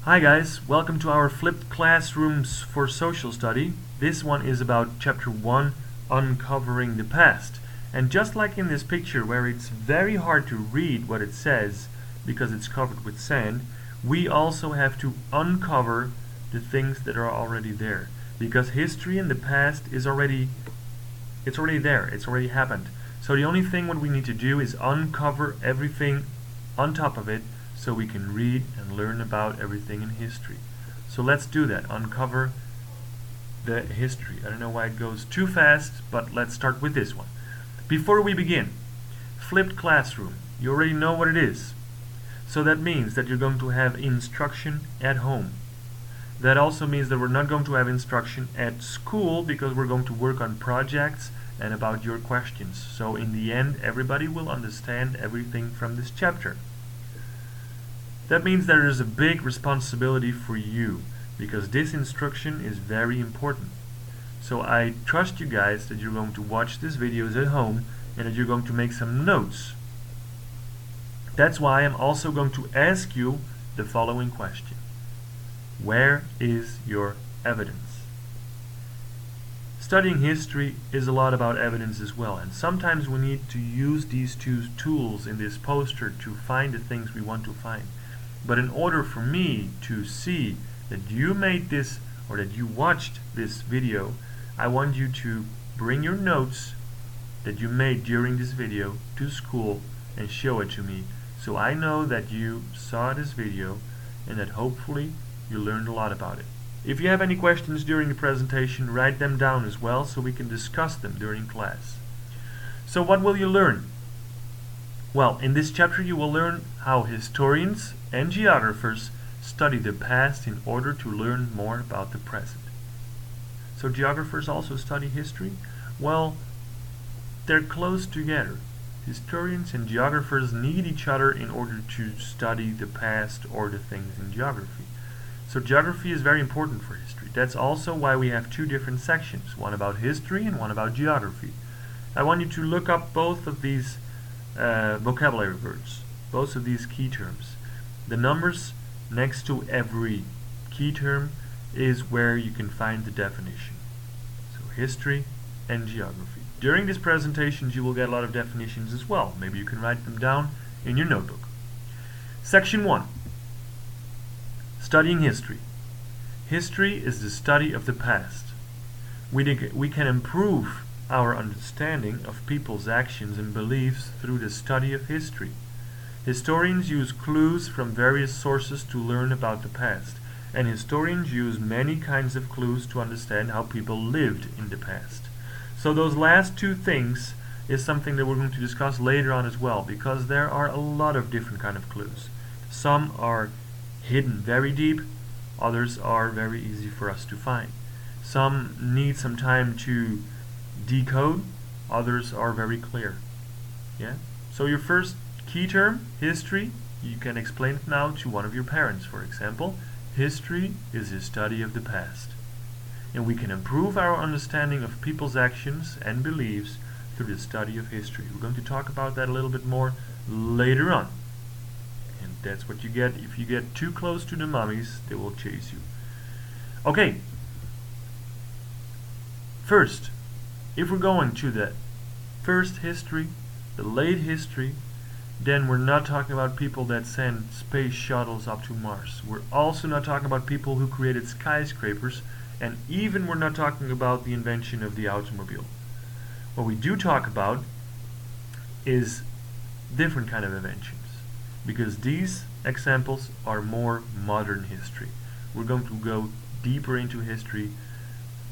Hi guys, welcome to our flipped classrooms for social study. This one is about chapter 1, Uncovering the Past. And just like in this picture where it's very hard to read what it says because it's covered with sand, we also have to uncover the things that are already there. Because history in the past is already there, it's already happened. So the only thing what we need to do is uncover everything on top of it so we can read and learn about everything in history. So let's do that, uncover the history. I don't know why it goes too fast, but let's start with this one. Before we begin, flipped classroom, you already know what it is. So that means that you're going to have instruction at home. That also means that we're not going to have instruction at school because we're going to work on projects and about your questions. So in the end, everybody will understand everything from this chapter. That means there is a big responsibility for you because this instruction is very important. So I trust you guys that you're going to watch these videos at home and that you're going to make some notes. That's why I'm also going to ask you the following question. Where is your evidence? Studying history is a lot about evidence as well, and sometimes we need to use these two tools in this poster to find the things we want to find. But in order for me to see that you made this or that you watched this video, I want you to bring your notes that you made during this video to school and show it to me so I know that you saw this video and that hopefully you learned a lot about it. If you have any questions during the presentation, write them down as well so we can discuss them during class. So what will you learn? Well, in this chapter you will learn how historians and geographers study the past in order to learn more about the present. So geographers also study history? Well, they're close together. Historians and geographers need each other in order to study the past or the things in geography. So geography is very important for history. That's also why we have two different sections, one about history and one about geography. I want you to look up both of these vocabulary words, both of these key terms. The numbers next to every key term is where you can find the definition. So history and geography. During these presentations you will get a lot of definitions as well. Maybe you can write them down in your notebook. Section 1. Studying history. History is the study of the past. We can improve our understanding of people's actions and beliefs through the study of history. Historians use clues from various sources to learn about the past, and historians use many kinds of clues to understand how people lived in the past. So those last two things is something that we're going to discuss later on as well, because there are a lot of different kind of clues. Some are hidden very deep, others are very easy for us to find. Some need some time to decode, others are very clear. Yeah? So your first key term, history, you can explain it now to one of your parents, for example. History is the study of the past. And we can improve our understanding of people's actions and beliefs through the study of history. We're going to talk about that a little bit more later on. And that's what you get if you get too close to the mummies, they will chase you. Okay. First, if we're going to the first history, the late history, then we're not talking about people that send space shuttles up to Mars. We're also not talking about people who created skyscrapers, and even we're not talking about the invention of the automobile. What we do talk about is different kind of inventions, because these examples are more modern history. We're going to go deeper into history,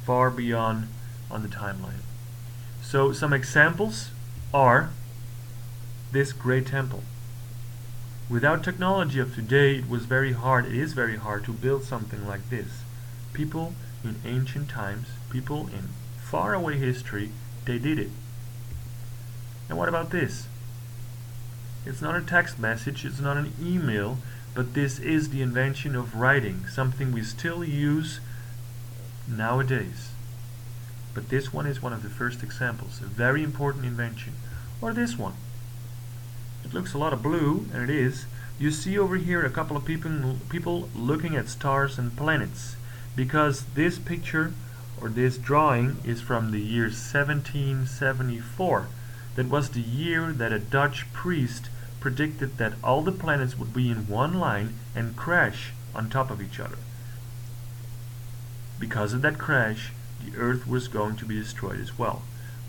far beyond on the timeline. So some examples are this great temple. Without technology of today, it is very hard to build something like this. People in ancient times, people in faraway history, they did it. And what about this? It's not a text message, it's not an email, but this is the invention of writing, something we still use nowadays. But this one is one of the first examples, a very important invention. Or this one. It looks a lot of blue, and it is, You see over here a couple of people looking at stars and planets, because this picture or this drawing is from the year 1774. That was the year that a Dutch priest predicted that all the planets would be in one line and crash on top of each other. Because of that crash, the Earth was going to be destroyed as well.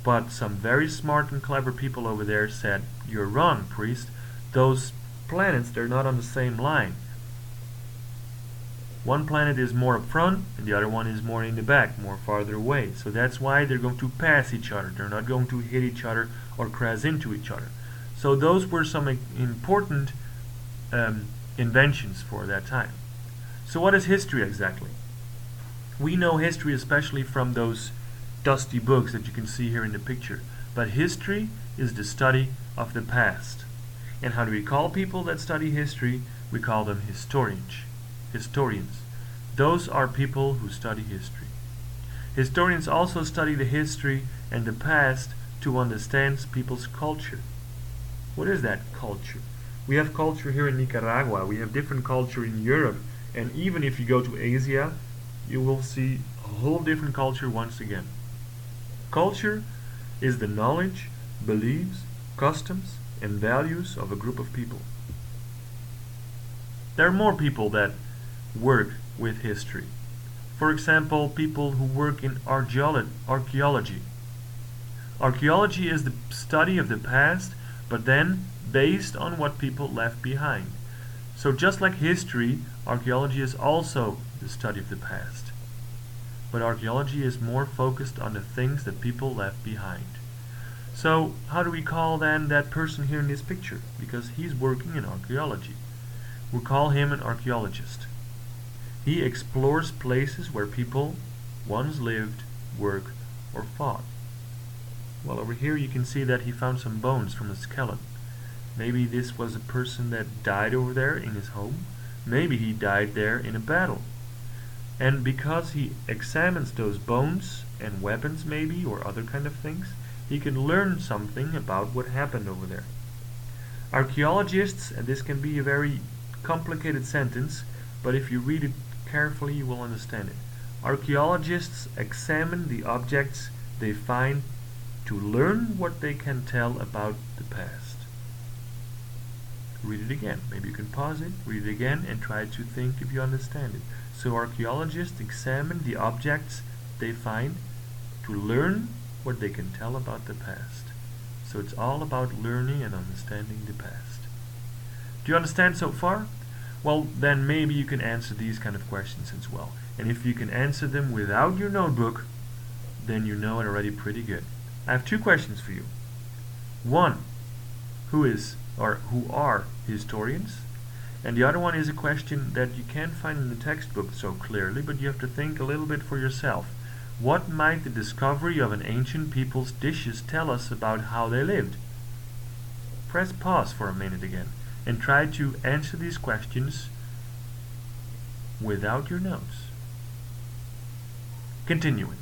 But some very smart and clever people over there said, "You're wrong, priest. Those planets, they're not on the same line. One planet is more up front and the other one is more in the back, more farther away. So that's why they're going to pass each other. They're not going to hit each other or crash into each other." So those were some important inventions for that time. So what is history exactly? We know history especially from those dusty books that you can see here in the picture. But history is the study of the past. And how do we call people that study history? We call them historians. Those are people who study history. Historians also study the history and the past to understand people's culture. What is that culture? We have culture here in Nicaragua. We have different culture in Europe. And even if you go to Asia, you will see a whole different culture once again. Culture is the knowledge, beliefs, customs, and values of a group of people. There are more people that work with history. For example, people who work in archaeology. Archaeology is the study of the past, but then based on what people left behind. So just like history, archaeology is also the study of the past. But archaeology is more focused on the things that people left behind. So how do we call then that person here in this picture? Because he's working in archaeology. We call him an archaeologist. He explores places where people once lived, worked, or fought. Well, over here you can see that he found some bones from a skeleton. Maybe this was a person that died over there in his home. Maybe he died there in a battle. And because he examines those bones and weapons maybe, or other kind of things, he can learn something about what happened over there. Archaeologists, and this can be a very complicated sentence, but if you read it carefully you will understand it. Archaeologists examine the objects they find to learn what they can tell about the past. Read it again. Maybe you can pause it, read it again, and try to think if you understand it. So archaeologists examine the objects they find to learn what they can tell about the past. So it's all about learning and understanding the past. Do you understand so far? Well, then maybe you can answer these kind of questions as well. And if you can answer them without your notebook, then you know it already pretty good. I have two questions for you. One, who are historians? And the other one is a question that you can't find in the textbook so clearly, but you have to think a little bit for yourself. What might the discovery of an ancient people's dishes tell us about how they lived? Press pause for a minute again and try to answer these questions without your notes. Continuing,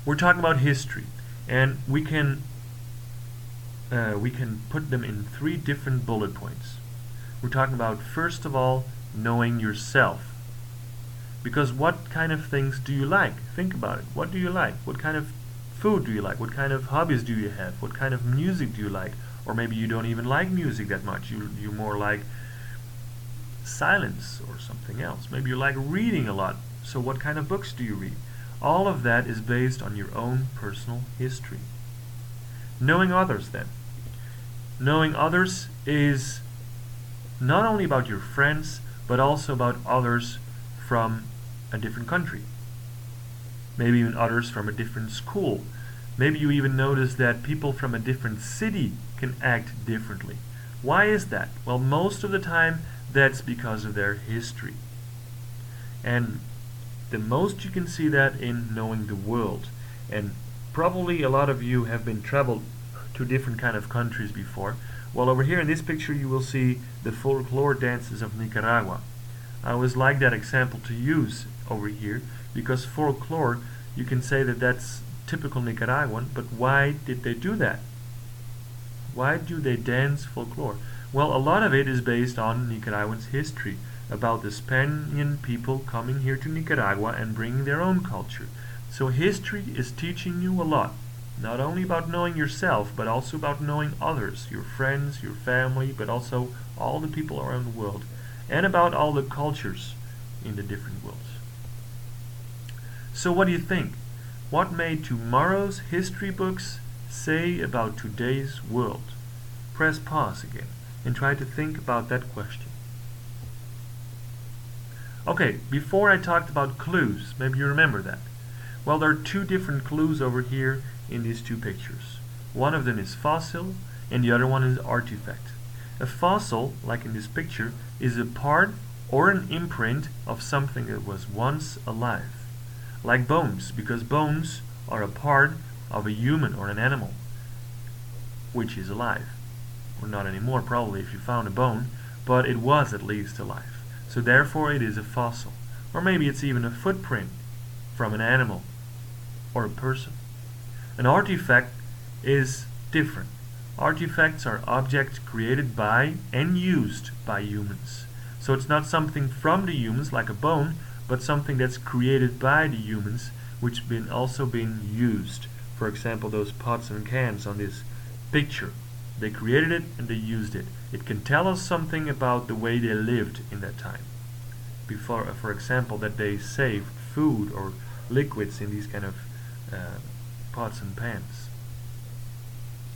we're talking about history, and we can put them in 3 different bullet points. We're talking about, first of all, knowing yourself. Because what kind of things do you like? Think about it. What do you like? What kind of food do you like? What kind of hobbies do you have? What kind of music do you like? Or maybe you don't even like music that much. You more like silence or something else. Maybe you like reading a lot. So what kind of books do you read? All of that is based on your own personal history. Knowing others then. Knowing others is not only about your friends, but also about others from a different country. Maybe even others from a different school. Maybe you even notice that people from a different city can act differently. Why is that? Well, most of the time that's because of their history. And the most you can see that in knowing the world. And probably a lot of you have been traveled to different kind of countries before. Well, over here in this picture you will see the folklore dances of Nicaragua. I always like that example to use over here, because folklore, you can say that that's typical Nicaraguan, but why did they do that? Why do they dance folklore? Well, a lot of it is based on Nicaraguan's history, about the Spanish people coming here to Nicaragua and bringing their own culture. So history is teaching you a lot, not only about knowing yourself, but also about knowing others, your friends, your family, but also all the people around the world, and about all the cultures in the different worlds. So what do you think? What may tomorrow's history books say about today's world? Press pause again and try to think about that question. Okay, before I talked about clues, maybe you remember that. Well, there are two different clues over here in these two pictures. One of them is fossil and the other one is artifact. A fossil, like in this picture, is a part or an imprint of something that was once alive. Like bones, because bones are a part of a human or an animal which is alive. Or not anymore probably if you found a bone, but it was at least alive. So therefore it is a fossil. Or maybe it's even a footprint from an animal or a person. An artifact is different. Artifacts are objects created by and used by humans. So it's not something from the humans like a bone, but something that's created by the humans, which also been used. For example, those pots and cans on this picture. They created it and they used it. It can tell us something about the way they lived in that time. Before, for example, that they saved food or liquids in these kind of pots and pans.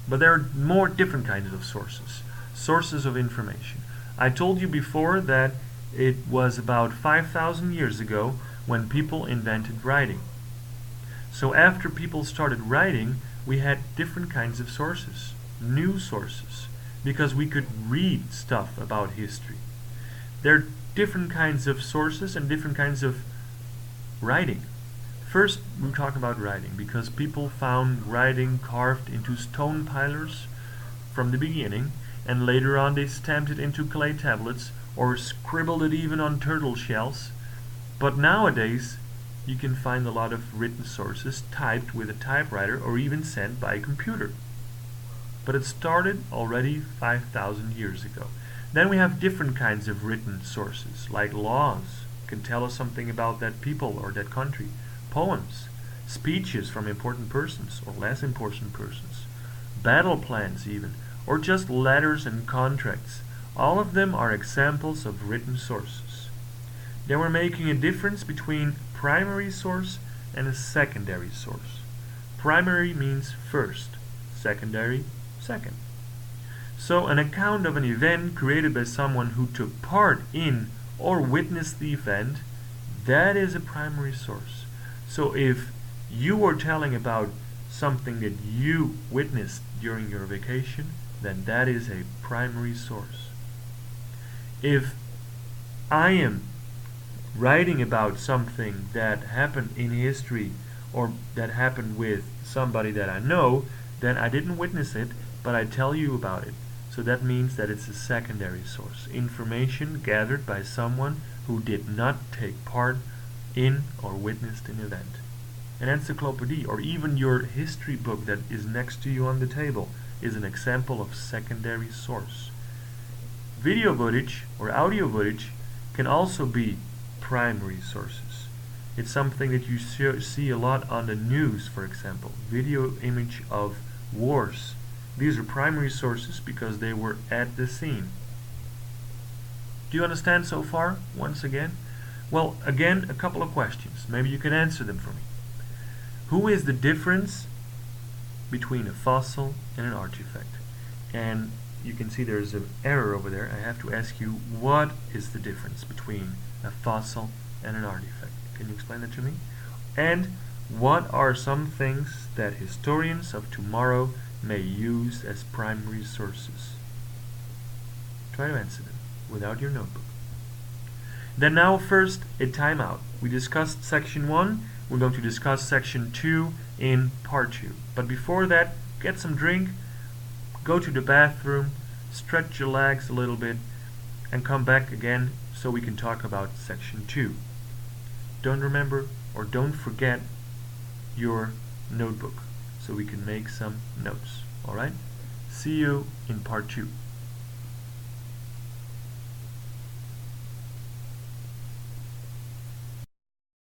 But there are more different kinds of sources of information. I told you before that it was about 5,000 years ago when people invented writing. So after people started writing, we had different kinds of sources, new sources, because we could read stuff about history. There are different kinds of sources and different kinds of writing. First, we'll talk about writing, because people found writing carved into stone pillars from the beginning, and later on they stamped it into clay tablets or scribbled it even on turtle shells. But nowadays, you can find a lot of written sources typed with a typewriter or even sent by a computer. But it started already 5,000 years ago. Then we have different kinds of written sources, like laws, can tell us something about that people or that country. Poems, speeches from important persons or less important persons, battle plans even, or just letters and contracts. All of them are examples of written sources. Then we're making a difference between primary source and a secondary source. Primary means first, secondary, second. So an account of an event created by someone who took part in or witnessed the event, that is a primary source. So if you were telling about something that you witnessed during your vacation, then that is a primary source. If I am writing about something that happened in history or that happened with somebody that I know, then I didn't witness it, but I tell you about it. So that means that it's a secondary source. Information gathered by someone who did not take part in or witnessed an event. An encyclopedia or even your history book that is next to you on the table is an example of secondary source. Video footage or audio footage can also be primary sources. It's something that you see a lot on the news, for example. Video image of wars. These are primary sources because they were at the scene. Do you understand so far, once again? Well, again, a couple of questions. Maybe you can answer them for me. Who is the difference between a fossil and an artifact? And you can see there's an error over there. I have to ask you, what is the difference between a fossil and an artifact? Can you explain that to me? And what are some things that historians of tomorrow may use as primary sources? Try to answer them without your notebook. Then now first a timeout. We discussed section 1. We're going to discuss section 2 in part 2. But before that, get some drink, go to the bathroom, stretch your legs a little bit, and come back again so we can talk about section 2. Don't forget your notebook so we can make some notes. Alright? See you in part 2.